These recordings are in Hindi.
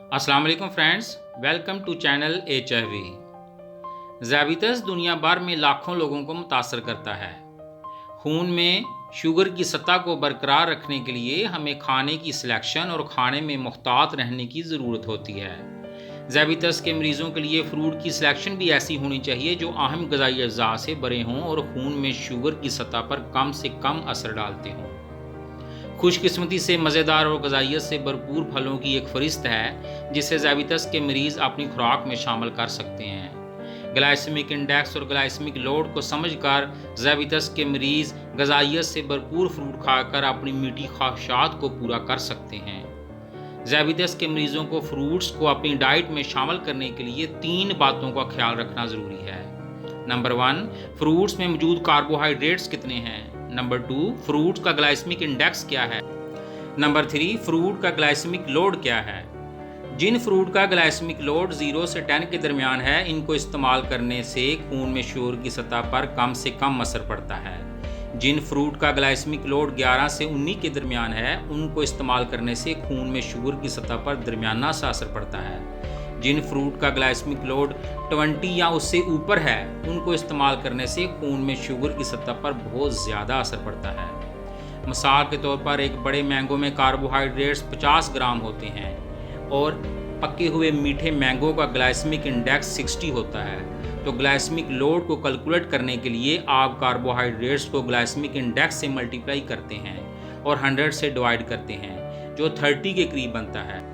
अस्सलाम वालेकुम friends, welcome to channel HIV। ज़ाबितस दुनिया भर में लाखों लोगों को मुतासर करता है। खून में शुगर की सतह को बरकरार रखने के लिए हमें खाने की सिलेक्शन और खाने में मुहतात रहने की ज़रूरत होती है। ज़ाबितस के मरीज़ों के लिए फ़्रूट की सिलेक्शन भी ऐसी होनी चाहिए जो अहम ग़िज़ाई अज़्ज़ा से भरे हों और खून में शुगर की सतह पर कम से कम असर डालते हों। खुशकिस्मती से मज़ेदार और ग़िज़ाइयत से भरपूर फलों की एक फ़हरिस्त है जिसे ज़ाबितस के मरीज़ अपनी खुराक में शामिल कर सकते हैं। ग्लाइसेमिक इंडेक्स और ग्लाइसेमिक लोड को समझकर ज़ाबितस के मरीज़ ग़िज़ाइयत से भरपूर फ्रूट खाकर अपनी मीठी ख्वाहिशात को पूरा कर सकते हैं। ज़ाबितस के मरीज़ों को फ्रूट्स को अपनी डाइट में शामिल करने के लिए 3 बातों का ख्याल रखना ज़रूरी है। नंबर 1, फ्रूट्स में मौजूद कार्बोहाइड्रेट्स कितने हैं। नंबर 2, फ्रूट्स का ग्लाइसेमिक इंडेक्स क्या है। नंबर 3, फ्रूट का ग्लाइसेमिक लोड क्या है। जिन फ्रूट का ग्लाइसेमिक लोड 0 से 10 के दरमियान है, इनको इस्तेमाल करने से खून में शुगर की सतह पर कम से कम असर पड़ता है। जिन फ्रूट का ग्लाइसेमिक लोड 11 से 19 के दरमियान है, उनको इस्तेमाल करने से खून में शुगर की सतह पर दरमियाना सा असर पड़ता है। जिन फ्रूट का ग्लाइसेमिक लोड 20 या उससे ऊपर है, उनको इस्तेमाल करने से खून में शुगर की सतह पर बहुत ज़्यादा असर पड़ता है। मिसाल के तौर पर एक बड़े मैंगो में कार्बोहाइड्रेट्स 50 ग्राम होते हैं और पके हुए मीठे मैंगो का ग्लाइसेमिक इंडेक्स 60 होता है। तो ग्लाइसेमिक लोड को कैलकुलेट करने के लिए आप कार्बोहाइड्रेट्स को ग्लाइसेमिक इंडेक्स से मल्टीप्लाई करते हैं और 100 से डिवाइड करते हैं, जो 30 के करीब बनता है।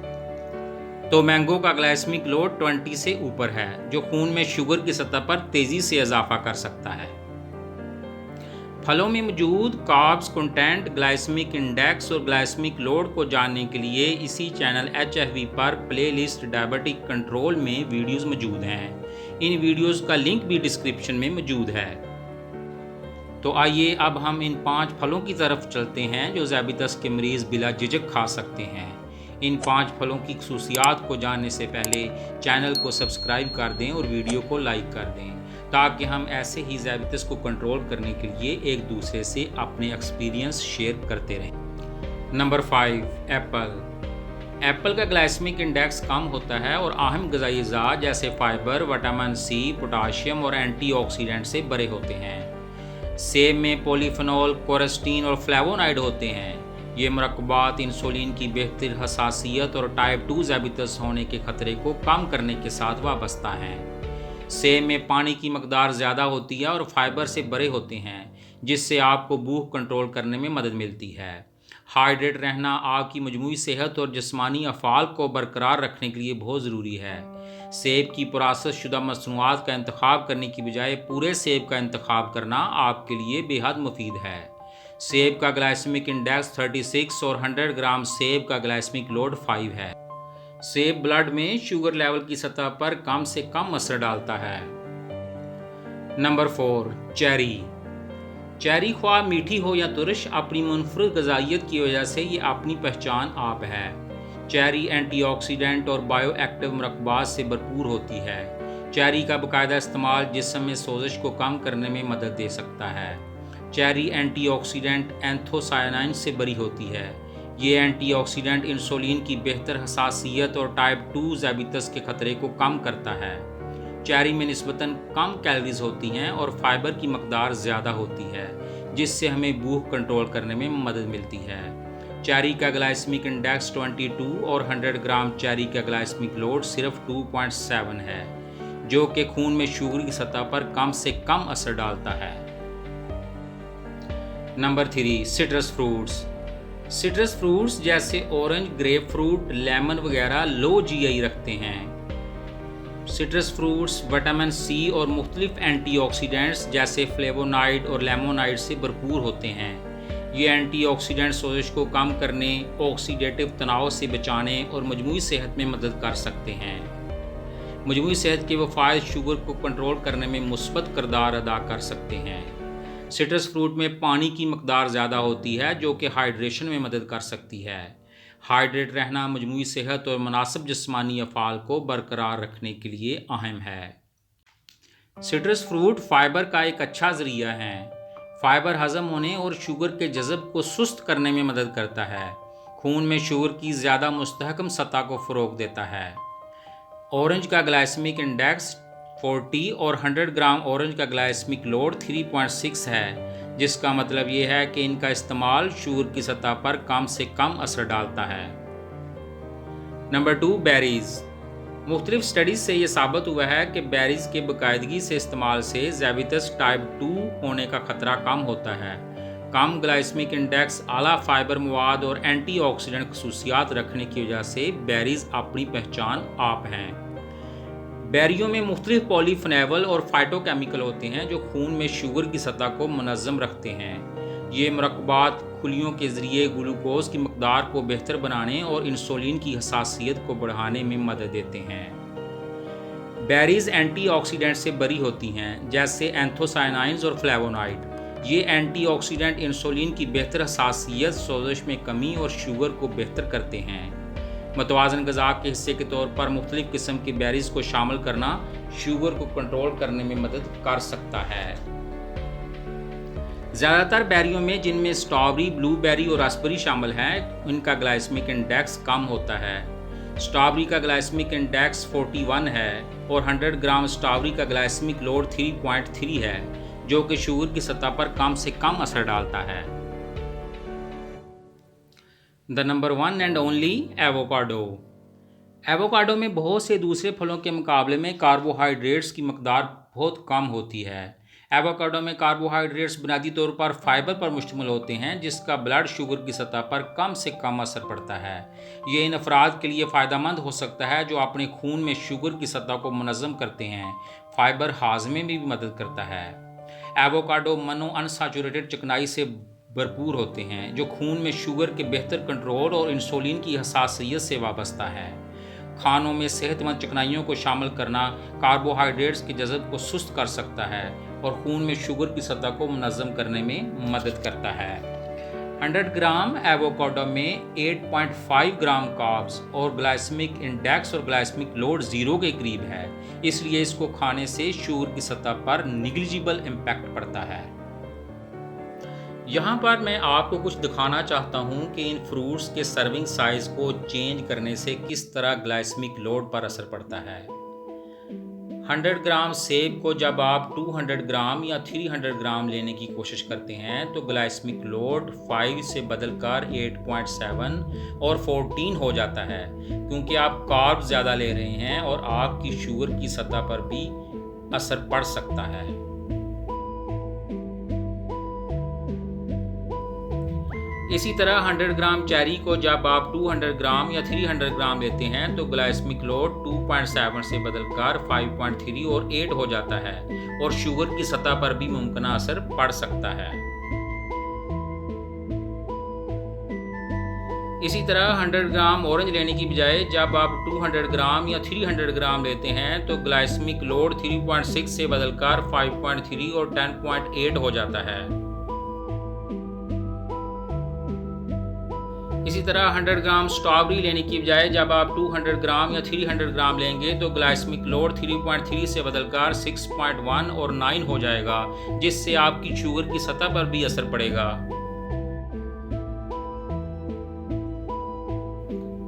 तो मैंगो का ग्लाइसेमिक लोड 20 से ऊपर है, जो खून में शुगर की सतह पर तेज़ी से इजाफा कर सकता है। फलों में मौजूद कार्ब्स कंटेंट, ग्लाइसेमिक इंडेक्स और ग्लाइसेमिक लोड को जानने के लिए इसी चैनल HIV पर प्लेलिस्ट डायबिटिक कंट्रोल में वीडियोस मौजूद हैं। इन वीडियोस का लिंक भी डिस्क्रिप्शन में मौजूद है। तो आइए अब हम इन 5 फलों की तरफ चलते हैं जो ज़ाबितस के मरीज़ बिला झिझक खा सकते हैं। इन 5 फलों की खसूसियात को जानने से पहले चैनल को सब्सक्राइब कर दें और वीडियो को लाइक कर दें, ताकि हम ऐसे ही ज़ाबितस को कंट्रोल करने के लिए एक दूसरे से अपने एक्सपीरियंस शेयर करते रहें। Number 5, Apple. एप्पल का ग्लाइसेमिक इंडेक्स कम होता है और अहम ग़िज़ाई अज़्ज़ा जैसे फाइबर, विटामिन C, पोटाशियम और एंटीऑक्सीडेंट से भरे होते हैं। सेब में पॉलीफेनॉल, कोरेस्टीन और फ्लेवोनाइड होते हैं। ये मरकबात इंसुलिन की बेहतर हसासियत और टाइप 2 ज़ाबितस होने के खतरे को कम करने के साथ वाबस्ता हैं। सेब में पानी की मकदार ज़्यादा होती है और फाइबर से भरे होते हैं, जिससे आपको भूख कंट्रोल करने में मदद मिलती है। हाइड्रेट रहना आपकी मजमूई सेहत और जिस्मानी अफ़ाल को बरकरार रखने के लिए बहुत ज़रूरी है। सेब की प्रोसेस शुदा मसनूआत का इंतखाब करने की बजाय पूरे सेब का इंतखाब करना आपके लिए बेहद मुफीद है। सेब का ग्लाइसेमिक इंडेक्स 36 और 100 ग्राम सेब का ग्लाइसेमिक लोड 5 है। सेब ब्लड में शुगर लेवल की सतह पर कम से कम असर डालता है। Number 4, cherry. चेरी ख्वाह मीठी हो या तुरश, अपनी मुनफरद ग़िज़ाइयत की वजह से ये अपनी पहचान आप है। चेरी एंटीऑक्सीडेंट और बायोएक्टिव मरकबात से भरपूर होती है। चेरी का बाकायदा इस्तेमाल जिस्म में सोजिश को कम करने में मदद दे सकता है। चेरी एंटीऑक्सीडेंट एंथोसायानिन से भरी होती है। ये एंटीऑक्सीडेंट इंसुलिन की बेहतर हसासियत और टाइप 2 ज़ाबितस के खतरे को कम करता है। चेरी में निस्बतन कम कैलोरीज होती हैं और फाइबर की मकदार ज़्यादा होती है, जिससे हमें भूख कंट्रोल करने में मदद मिलती है। चेरी का ग्लाइसेमिक इंडेक्स 22 और 100 ग्राम चेरी का ग्लाइसेमिक लोड सिर्फ 2.7 है, जो कि खून में शुगर की सतह पर कम से कम असर डालता है। Number 3, citrus fruits. Citrus fruits जैसे ऑरेंज, ग्रेप फ्रूट, लेमन वगैरह लो GI रखते हैं। सिट्रस फ्रूट्स विटामिन C और मुख्तलिफ एंटीऑक्सीडेंट्स जैसे फ्लेवोनाइड और लेमोनाइड से भरपूर होते हैं। ये एंटीऑक्सीडेंट सोजिश को कम करने, ऑक्सीडेटिव तनाव से बचाने और मजमूई सेहत में मदद कर सकते हैं। मजमूई सेहत के वफ़ायद शुगर को कंट्रोल करने में मुस्बत किरदार अदा कर सकते हैं। सिट्रस फ्रूट में पानी की मकदार ज़्यादा होती है, जो कि हाइड्रेशन में मदद कर सकती है। हाइड्रेट रहना मजमूई सेहत और मुनासिब जिस्मानी अफ़ाल को बरकरार रखने के लिए अहम है। सिट्रस फ्रूट फाइबर का एक अच्छा ज़रिया है। फाइबर हज़म होने और शुगर के जज़ब को सुस्त करने में मदद करता है। खून में शुगर की ज़्यादा मुस्तहकम सतह को फ़रोग़ देता है। ऑरेंज का ग्लाइसेमिक इंडेक्स 40 और 100 ग्राम ऑरेंज का ग्लाइसेमिक लोड 3.6 है, जिसका मतलब ये है कि इनका इस्तेमाल शुगर की सतह पर कम से कम असर डालता है। Number 2, berries. मुख्तलिफ स्टडीज़ से ये साबित हुआ है कि बेरीज़ के बाकायदगी से इस्तेमाल से ज़ैबितस टाइप 2 होने का ख़तरा कम होता है। कम ग्लाइसेमिक इंडेक्स, आला फाइबर मवाद और एंटीऑक्सीडेंट खसूसियात रखने की वजह से बेरीज़ अपनी पहचान आप हैं। बेरियों में मुख्तलिफ पॉलीफेनोल और फाइटोकेमिकल होते हैं जो खून में शुगर की सतह को मुनज़्ज़म रखते हैं। ये मरकबात खुलियों के ज़रिए ग्लूकोज की मकदार को बेहतर बनाने और इंसुलिन की हसासियत को बढ़ाने में मदद देते हैं। बेरीज़ एंटीऑक्सीडेंट से बरी होती हैं, जैसे एंथोसायनाइन्स और फ्लेवोनॉइड। ये एंटीऑक्सीडेंट इंसुलिन की बेहतर हसासियत, सोजिश में कमी और शुगर को बेहतर करते हैं। मतवाज़न ग़िज़ा के हिस्से के तौर पर मुख्तलिफ़ किस्म की बेरीज़ को शामिल करना शुगर को कंट्रोल करने में मदद कर सकता है। ज़्यादातर बेरियों में, जिनमें स्ट्रॉबेरी, ब्लूबेरी और रास्पबेरी शामिल हैं, इनका ग्लाइसेमिक इंडेक्स कम होता है। स्ट्रॉबेरी का ग्लाइसेमिक इंडेक्स 41 है और 100 ग्राम स्ट्रॉबेरी का ग्लाइसेमिक लोड 3.3 है, जो कि शुगर की सतह पर कम से कम असर डालता है। The number 1 and only avocado. Avocado में बहुत से दूसरे फलों के मुकाबले में कार्बोहाइड्रेट्स की मकदार बहुत कम होती है। एवोकाडो में कार्बोहाइड्रेट्स बुनियादी तौर पर फाइबर पर मुश्तमिल होते हैं, जिसका ब्लड शुगर की सतह पर कम से कम असर पड़ता है। ये इन अफराद के लिए फ़ायदेमंद हो सकता है जो अपने खून में शुगर की सतह को मुनज़्ज़म करते हैं। फाइबर हाजमे में भी मदद करता है। एवोकाडो मोनो अनसैचुरेटेड चिकनाई से भरपूर होते हैं, जो खून में शुगर के बेहतर कंट्रोल और इंसुलिन की हसासियत से वाबस्ता है। खानों में सेहतमंद चिकनाइयों को शामिल करना कार्बोहाइड्रेट्स के जज़ब को सुस्त कर सकता है और खून में शुगर की सतह को मुनज़्ज़म करने में मदद करता है। 100 ग्राम एवोकाडो में 8.5 ग्राम कार्ब्स और ग्लाइसेमिक इंडेक्स और ग्लाइसेमिक लोड 0 के करीब है, इसलिए इसको खाने से शुगर की सतह पर निग्लिजिबल इम्पैक्ट पड़ता है। यहाँ पर मैं आपको कुछ दिखाना चाहता हूँ कि इन फ्रूट्स के सर्विंग साइज़ को चेंज करने से किस तरह ग्लाइसेमिक लोड पर असर पड़ता है। 100 ग्राम सेब को जब आप 200 ग्राम या 300 ग्राम लेने की कोशिश करते हैं तो ग्लाइसेमिक लोड 5 से बदलकर 8.7 और 14 हो जाता है, क्योंकि आप कार्ब ज़्यादा ले रहे हैं और आपकी शुगर की सतह पर भी असर पड़ सकता है। इसी तरह 100 ग्राम चेरी को जब आप 200 ग्राम या 300 ग्राम लेते हैं तो ग्लाइसेमिक लोड 2.7 से बदलकर 5.3 और 8 हो जाता है और शुगर की सतह पर भी मुमकिन असर पड़ सकता है। इसी तरह 100 ग्राम ऑरेंज लेने की बजाय जब आप 200 ग्राम या 300 ग्राम लेते हैं तो ग्लाइसेमिक लोड 3.6 से बदलकर 5.3 और 10.8 हो जाता है। इसी तरह 100 ग्राम स्ट्रॉबेरी लेने की बजाय जब आप 200 ग्राम या 300 ग्राम लेंगे तो ग्लाइसेमिक लोड 3.3 से बदलकर 6.1 और 9 हो जाएगा, जिससे आपकी शुगर की सतह पर भी असर पड़ेगा।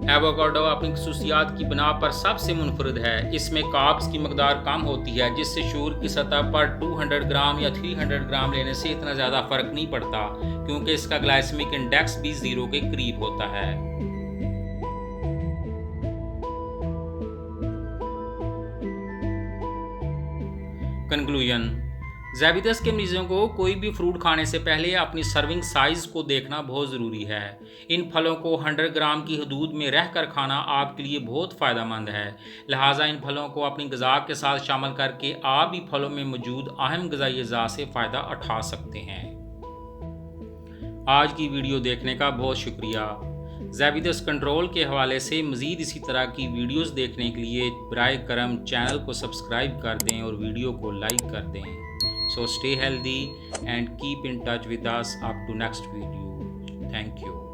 एवोकाडो अपनी खसूसियात की बिना पर सबसे मुनफरद है। इसमें कार्ब्स की मकदार कम होती है, जिससे शुगर की सतह पर 200 ग्राम या 300 ग्राम लेने से इतना ज़्यादा फ़र्क नहीं पड़ता, क्योंकि इसका ग्लाइसेमिक इंडेक्स भी 0 के करीब होता है। कंक्लूजन: ज़ैबितस के मरीजों को कोई भी फ्रूट खाने से पहले अपनी सर्विंग साइज़ को देखना बहुत ज़रूरी है। इन फलों को 100 ग्राम की हदूद में रहकर खाना आपके लिए बहुत फ़ायदेमंद है, लिहाजा इन फलों को अपनी ग़िज़ा के साथ शामिल करके आप भी फलों में मौजूद अहम ग़िज़ाई अज़ा से फ़ायदा उठा सकते हैं। आज की वीडियो देखने का बहुत शुक्रिया। ज़ैबितस कंट्रोल के हवाले से मज़ीद इसी तरह की वीडियोज़ देखने के लिए बराए करम चैनल को सब्सक्राइब कर दें और वीडियो को लाइक कर दें। So stay healthy and keep in touch with us up to next video. Thank you.